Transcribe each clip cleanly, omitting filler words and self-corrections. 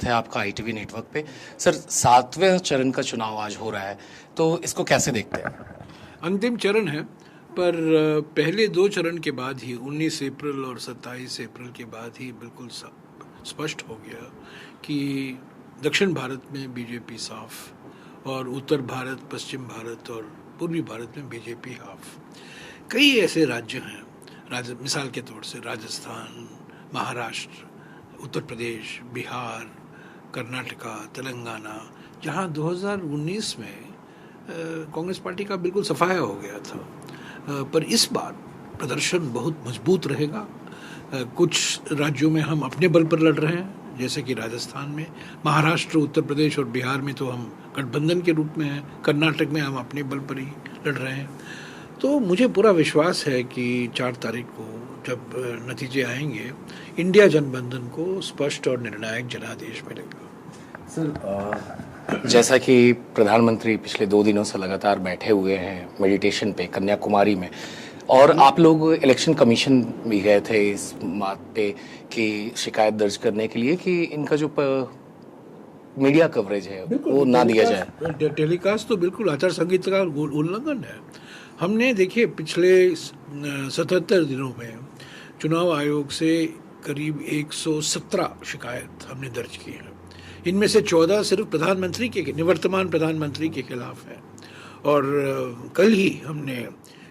है आपका ITV network पे। सर, 7वें चरण का चुनाव आज हो रहा है, तो इसको कैसे देखते हैं? अंतिम चरण है, पर पहले दो चरण के बाद ही 19 अप्रैल और 27 अप्रैल के बाद ही बिल्कुल स्पष्ट हो गया कि दक्षिण भारत में बीजेपी साफ और उत्तर भारत, पश्चिम भारत और पूर्वी भारत में बीजेपी हाफ। कई ऐसे राज्य हैं, मिसाल के तौर से राजस्थान, महाराष्ट्र, उत्तर प्रदेश, बिहार, कर्नाटका, तेलंगाना, जहां 2019 में कांग्रेस पार्टी का बिल्कुल सफाया हो गया था। पर इस बार प्रदर्शन बहुत मजबूत रहेगा। कुछ राज्यों में हम अपने बल पर लड़ रहे हैं, जैसे कि राजस्थान में। महाराष्ट्र, उत्तर प्रदेश और बिहार में तो हम गठबंधन के रूप में हैं। कर्नाटक में हम अपने बल पर ही लड़ रहे हैं। तो मुझे पूरा विश्वास है कि 4 तारीख को जब नतीजे आएंगे, इंडिया गठबंधन को स्पष्ट और निर्णायक जनादेश मिलेगा। सर, जैसा कि प्रधानमंत्री पिछले 2 दिनों से लगातार बैठे हुए हैं मेडिटेशन पे कन्याकुमारी में, और आप लोग इलेक्शन कमीशन भी गए थे इस बात पे कि शिकायत दर्ज करने के लिए कि इनका जो मीडिया कवरेज है वो ना दिया जाए। टेलीकास्ट तो बिल्कुल आचार संहिता का उल्लंघन है। हमने देखिए पिछले 77 दिनों में चुनाव आयोग से करीब 117 शिकायत हमने दर्ज की है। इनमें से 14 सिर्फ प्रधानमंत्री के, निवर्तमान प्रधानमंत्री के खिलाफ है। और कल ही हमने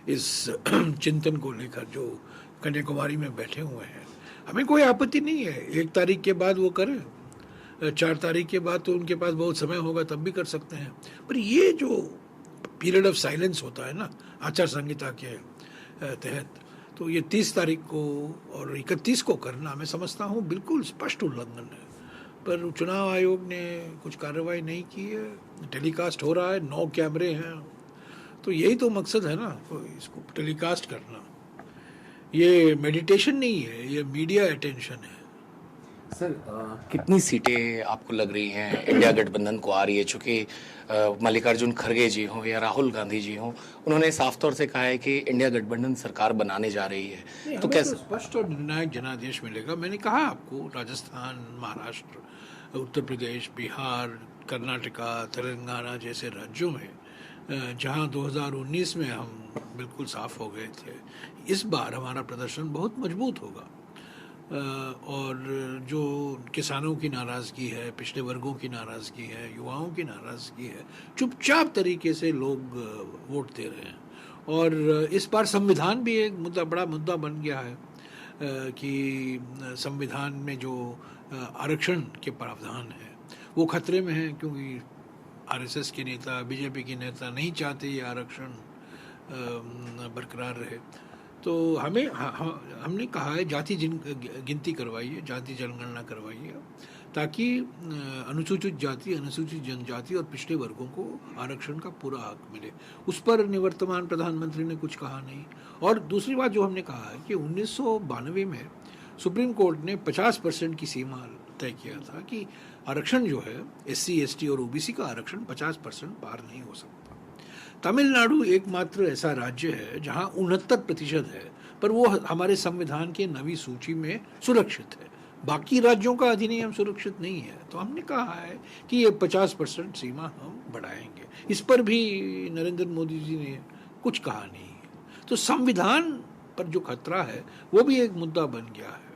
इस चिंतन को लेकर जो कन्याकुमारी में बैठे हुए हैं, हमें कोई आपत्ति नहीं है। 1 तारीख के बाद वो करें, 4 तारीख के बाद तो उनके पास बहुत समय होगा, तब भी कर सकते हैं। पर ये जो पीरियड ऑफ साइलेंस होता है ना आचार संहिता के तहत, तो ये 30 तारीख को और 31 को करना, मैं समझता हूँ बिल्कुल स्पष्ट उल्लंघन है। पर चुनाव आयोग ने कुछ कार्रवाई नहीं की है। टेलीकास्ट हो रहा है, 9 कैमरे हैं, तो यही तो मकसद है ना, तो इसको टेलीकास्ट करना। ये मेडिटेशन नहीं है, ये मीडिया अटेंशन है। सर, कितनी सीटें आपको लग रही हैं इंडिया गठबंधन को आ रही है? चूंकि मल्लिकार्जुन खड़गे जी हों या राहुल गांधी जी हों, उन्होंने साफ तौर से कहा है कि इंडिया गठबंधन सरकार बनाने जा रही है, तो कैसे स्पष्ट और निर्णायक जनादेश मिलेगा? मैंने कहा आपको, राजस्थान, महाराष्ट्र, उत्तर प्रदेश, बिहार, कर्नाटका, तेलंगाना जैसे राज्यों में जहां 2019 में हम बिल्कुल साफ हो गए थे, इस बार हमारा प्रदर्शन बहुत मजबूत होगा। और जो किसानों की नाराज़गी है, पिछड़े वर्गों की नाराज़गी है, युवाओं की नाराज़गी है, चुपचाप तरीके से लोग वोट दे रहे हैं। और इस बार संविधान भी एक बड़ा मुद्दा बन गया है कि संविधान में जो आरक्षण के प्रावधान है वो खतरे में है, क्योंकि आरएसएस के नेता, बीजेपी के नेता नहीं चाहते ये आरक्षण बरकरार रहे। तो हमने कहा है जाति गिनती करवाइए, जाति जनगणना करवाइए, ताकि अनुसूचित जाति, अनुसूचित जनजाति और पिछड़े वर्गों को आरक्षण का पूरा हक मिले। उस पर निवर्तमान प्रधानमंत्री ने कुछ कहा नहीं। और दूसरी बात जो हमने कहा है कि 1992 में सुप्रीम कोर्ट ने 50% की सीमा तय किया था कि आरक्षण जो है SC, ST और OBC का आरक्षण 50% पार नहीं हो सकता। तमिलनाडु एकमात्र ऐसा राज्य है जहां 69% है, पर वो हमारे संविधान के 9वीं सूची में सुरक्षित है। बाकी राज्यों का अधिनियम सुरक्षित नहीं है। तो हमने कहा है कि ये 50% सीमा हम बढ़ाएंगे। इस पर भी नरेंद्र मोदी जी ने कुछ कहा नहीं है। तो संविधान पर जो खतरा है वो भी एक मुद्दा बन गया है।